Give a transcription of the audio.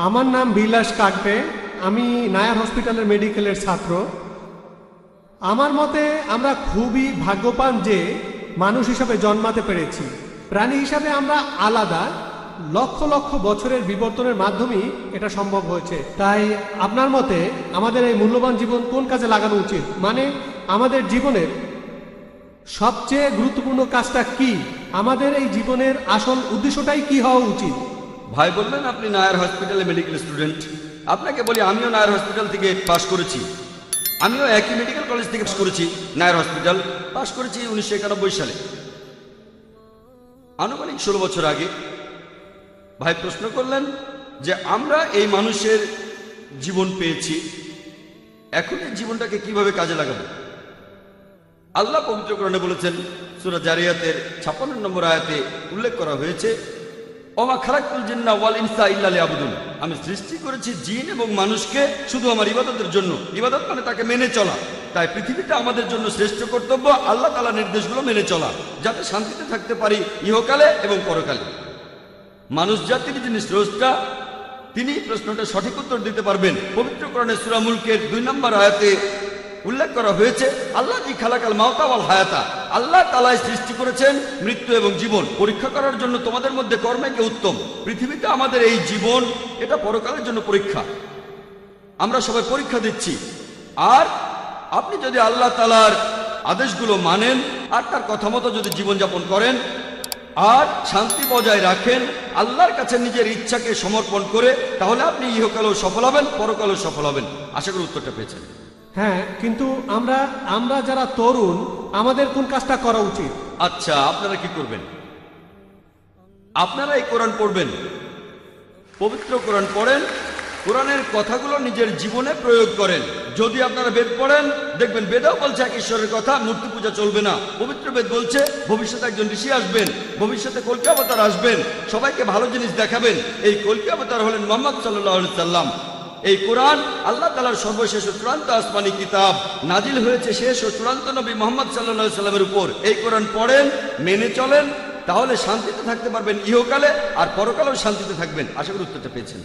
আমার নাম বিলাস কাকবে। আমি নায়ার হসপিটালের মেডিকেলের ছাত্র। আমার মতে আমরা খুবই ভাগ্যবান যে মানুষ হিসাবে জন্মাতে পেরেছি। প্রাণী হিসাবে আমরা আলাদা, লক্ষ লক্ষ বছরের বিবর্তনের মাধ্যমেই এটা সম্ভব হয়েছে। তাই আপনার মতে আমাদের এই মূল্যবান জীবন কোন কাজে লাগানো উচিত? মানে আমাদের জীবনের সবচেয়ে গুরুত্বপূর্ণ কাজটা কি? আমাদের এই জীবনের আসল উদ্দেশ্যটাই কি হওয়া উচিত? ভাই বললেন আপনি নায়ার হসপিটালে মেডিকেল স্টুডেন্ট। আপনাকে বলি, আমিও নায়ার হসপিটাল থেকে পাশ করেছি। আমিও একই মেডিকেল কলেজ থেকে পাশ করেছি। নায়ার হসপিটাল পাশ করেছি 1991 সালে, আনুমানিক 16 বছর আগে। ভাই প্রশ্ন করলেন যে আমরা এই মানুষের জীবন পেয়েছি, এখন এই জীবনটাকে কিভাবে কাজে লাগাবো? আল্লাহ পবিত্র কোরআনে বলেছেন, সূরা জারিয়াতের 56 নম্বর আয়াতে উল্লেখ করা হয়েছে, ওমা খালাকতুল জিন্না ওয়াল ইনসা ইল্লা লিয়াবুদুন। আমি সৃষ্টি করেছি জিন এবং মানুষকে শুধু আমার ইবাদতের জন্য। ইবাদত মানে তাকে মেনে চলা। তাই পৃথিবীতে আমাদের জন্য শ্রেষ্ঠ কর্তব্য আল্লাহ তাআলার নির্দেশগুলো মেনে চলা, যাতে শান্তিতে থাকতে পারি ইহকালে এবং পরকালে। মানুষ জাতির যিনি স্রষ্টা, তিনি প্রশ্নটা সঠিক উত্তর দিতে পারবেন। পবিত্র কোরআনে সূরা মুলকের 2 নম্বর আয়াতে উল্লেখ করা হয়েছে, আল্লাহ জি খালাকাল মাউতা ওয়াল হায়াতা। আল্লাহ তাআলাই সৃষ্টি করেছেন মৃত্যু এবং জীবন পরীক্ষা করার জন্য তোমাদের মধ্যে কর্মে কে উত্তম। পৃথিবীতে আমাদের এই জীবন, এটা পরকালের জন্য পরীক্ষা। আমরা সবাই পরীক্ষা দিচ্ছি। আর আপনি যদি আল্লাহ তাআলার আদেশগুলো মানেন আর তার কথা মতো যদি জীবনযাপন করেন আর শান্তি বজায় রাখেন, আল্লাহর কাছে নিজের ইচ্ছাকে সমর্পণ করে, তাহলে আপনি ইহকালেও সফল হবেন, পরকালেও সফল হবেন। আশা করি উত্তরটা পেয়েছেন। হ্যাঁ, কিন্তু আমরা যারা তরুণ, আমাদের কোন কাজটা করা উচিত? আচ্ছা, আপনারা কি করবেন? আপনারা এই কোরআন পড়বেন, পবিত্র কোরআন পড়েন, কোরআনের কথাগুলো নিজের জীবনে প্রয়োগ করেন। যদি আপনারা বেদ পড়েন, দেখবেন বেদেও বলছে এক ঈশ্বরের কথা, মূর্তি পূজা চলবে না। পবিত্র বেদ বলছে ভবিষ্যতে একজন ঋষি আসবেন, ভবিষ্যতে কল্কি অবতার আসবেন, সবাইকে ভালো জিনিস দেখাবেন। এই কল্কি অবতার হলেন মুহাম্মদ সাল্লাল্লাহু আলাইহি সাল্লাম। এই কোরআন আল্লাহ তাআলার সর্বশেষ ও চূড়ান্ত আসমানি কিতাব, নাজিল হয়েছে শেষ ও চূড়ান্ত নবী মুহাম্মদ সাল্লাল্লাহু আলাইহি সাল্লামের উপর। এই কোরআন পড়েন, মেনে চলেন, তাহলে শান্তিতে থাকতে পারবেন ইহকালে, আর পরকালেও শান্তিতে থাকবেন। আশা করি উত্তরটা পেয়েছেন।